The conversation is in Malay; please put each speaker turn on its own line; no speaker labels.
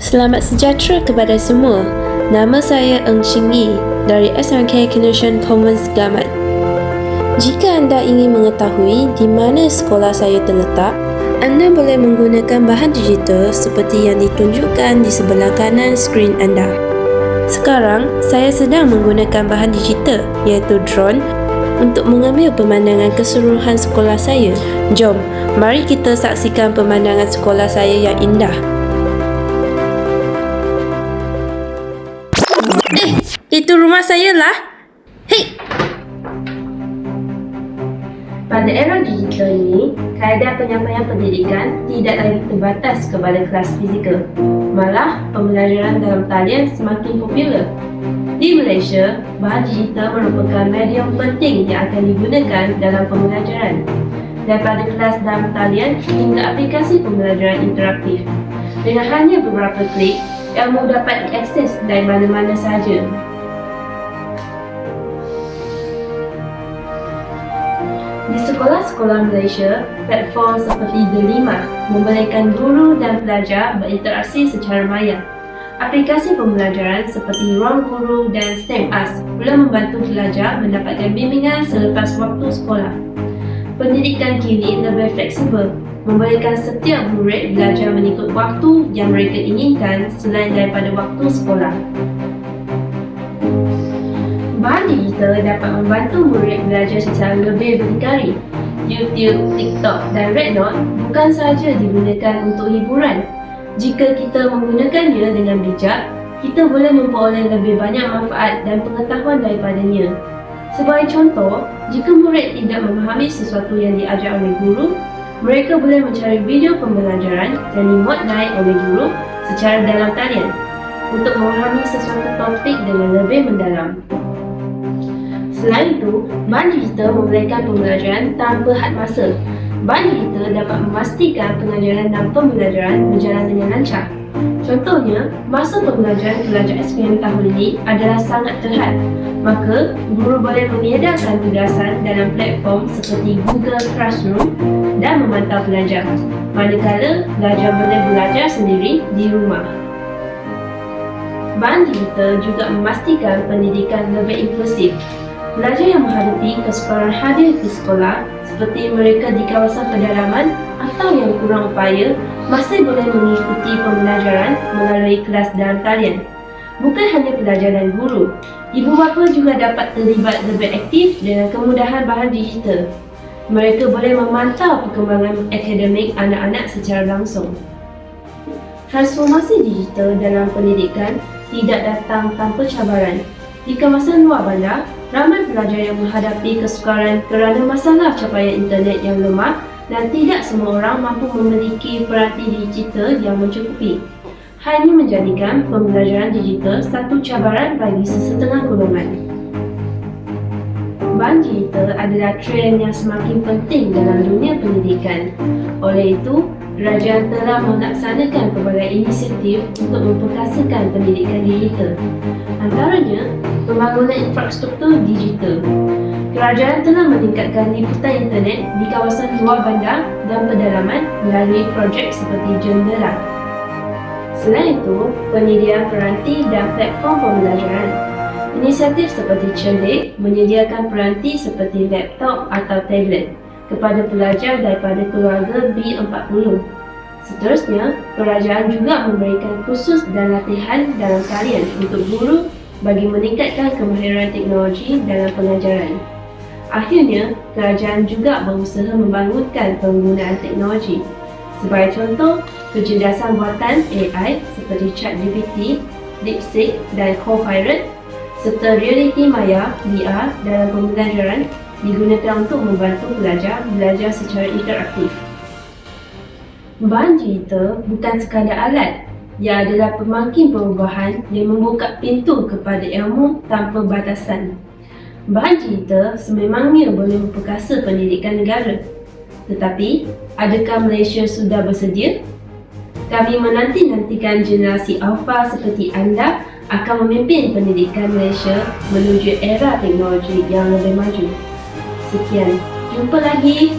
Selamat sejahtera kepada semua. Nama saya Eng Ching Yi dari SMK Kindergarten Commons Gamat. Jika anda ingin mengetahui di mana sekolah saya terletak, anda boleh menggunakan bahan digital seperti yang ditunjukkan di sebelah kanan skrin anda. Sekarang, saya sedang menggunakan bahan digital iaitu drone untuk mengambil pemandangan keseluruhan sekolah saya. Jom, mari kita saksikan pemandangan sekolah saya yang indah. Itu rumah saya lah. Hei! Pada era digital ini, kaedah penyampaian pendidikan tidak lagi terbatas kepada kelas fizikal. Malah, pembelajaran dalam talian semakin popular. Di Malaysia, bahan digital merupakan medium penting yang akan digunakan dalam pembelajaran. Daripada kelas dalam talian hingga aplikasi pembelajaran interaktif. Dengan hanya beberapa klik, ilmu dapat diakses dari mana-mana sahaja. Di sekolah-sekolah Malaysia, platform seperti The5 membolehkan guru dan pelajar berinteraksi secara maya. Aplikasi pembelajaran seperti Ruang Guru dan STEM-AS pula membantu pelajar mendapatkan bimbingan selepas waktu sekolah. Pendidikan kini lebih fleksibel, membolehkan setiap murid belajar mengikut waktu yang mereka inginkan selain daripada waktu sekolah. Bahan digital dapat membantu murid belajar secara lebih berdikari. YouTube, TikTok dan Rednote bukan sahaja digunakan untuk hiburan. Jika kita menggunakannya dengan bijak, kita boleh memperoleh lebih banyak manfaat dan pengetahuan daripadanya. Sebagai contoh, jika murid tidak memahami sesuatu yang diajar oleh guru, mereka boleh mencari video pembelajaran yang dimuat naik oleh guru secara dalam talian untuk memahami sesuatu topik dengan lebih mendalam. Selain itu, bahan digital membolehkan pembelajaran tanpa had masa. Bahan digital dapat memastikan pengajaran dan pembelajaran berjalan dengan lancar. Contohnya, masa pembelajaran pelajar SPM tahun ini adalah sangat terhad. Maka, guru boleh mengedarkan tugasan dalam platform seperti Google Classroom dan memantau pelajar. Manakala, pelajar boleh belajar sendiri di rumah. Bahan digital juga memastikan pendidikan lebih inklusif. Pelajar yang menghadapi kesukaran hadir di sekolah seperti mereka di kawasan pedalaman atau yang kurang upaya masih boleh mengikuti pembelajaran melalui kelas dalam talian. Bukan hanya pelajar dan guru, ibu bapa juga dapat terlibat lebih aktif dengan kemudahan bahan digital. Mereka boleh memantau perkembangan akademik anak-anak secara langsung. Transformasi digital dalam pendidikan tidak datang tanpa cabaran. Di kawasan luar bandar, ramai pelajar yang menghadapi kesukaran kerana masalah capaian internet yang lemah dan tidak semua orang mampu memiliki peranti digital yang mencukupi. Hal ini menjadikan pembelajaran digital satu cabaran bagi sesetengah golongan. Bahan digital adalah trend yang semakin penting dalam dunia pendidikan. Oleh itu, kerajaan telah melaksanakan pelbagai inisiatif untuk memperkasakan pendidikan digital. Antaranya, pembangunan infrastruktur digital. Kerajaan telah meningkatkan liputan internet di kawasan luar bandar dan pedalaman melalui projek seperti Jendela. Selain itu, penyediaan peranti dan platform pembelajaran. Inisiatif seperti Cerdik menyediakan peranti seperti laptop atau tablet kepada pelajar daripada keluarga B40. Seterusnya, kerajaan juga memberikan kursus dan latihan dalam talian untuk guru bagi meningkatkan kemahiran teknologi dalam pengajaran. Akhirnya, kerajaan juga berusaha membangunkan penggunaan teknologi. Sebagai contoh, kecerdasan buatan AI seperti ChatGPT, DeepSeek dan Copilot serta realiti maya VR dalam pembelajaran digunakan untuk membantu pelajar belajar secara interaktif. Bahan digital bukan sekadar alat, ia adalah pemangkin perubahan yang membuka pintu kepada ilmu tanpa batasan. Bahan digital sememangnya boleh memperkasa pendidikan negara. Tetapi, adakah Malaysia sudah bersedia? Kami menanti-nantikan generasi alfa seperti anda akan memimpin pendidikan Malaysia menuju era teknologi yang lebih maju. Sekian, jumpa lagi.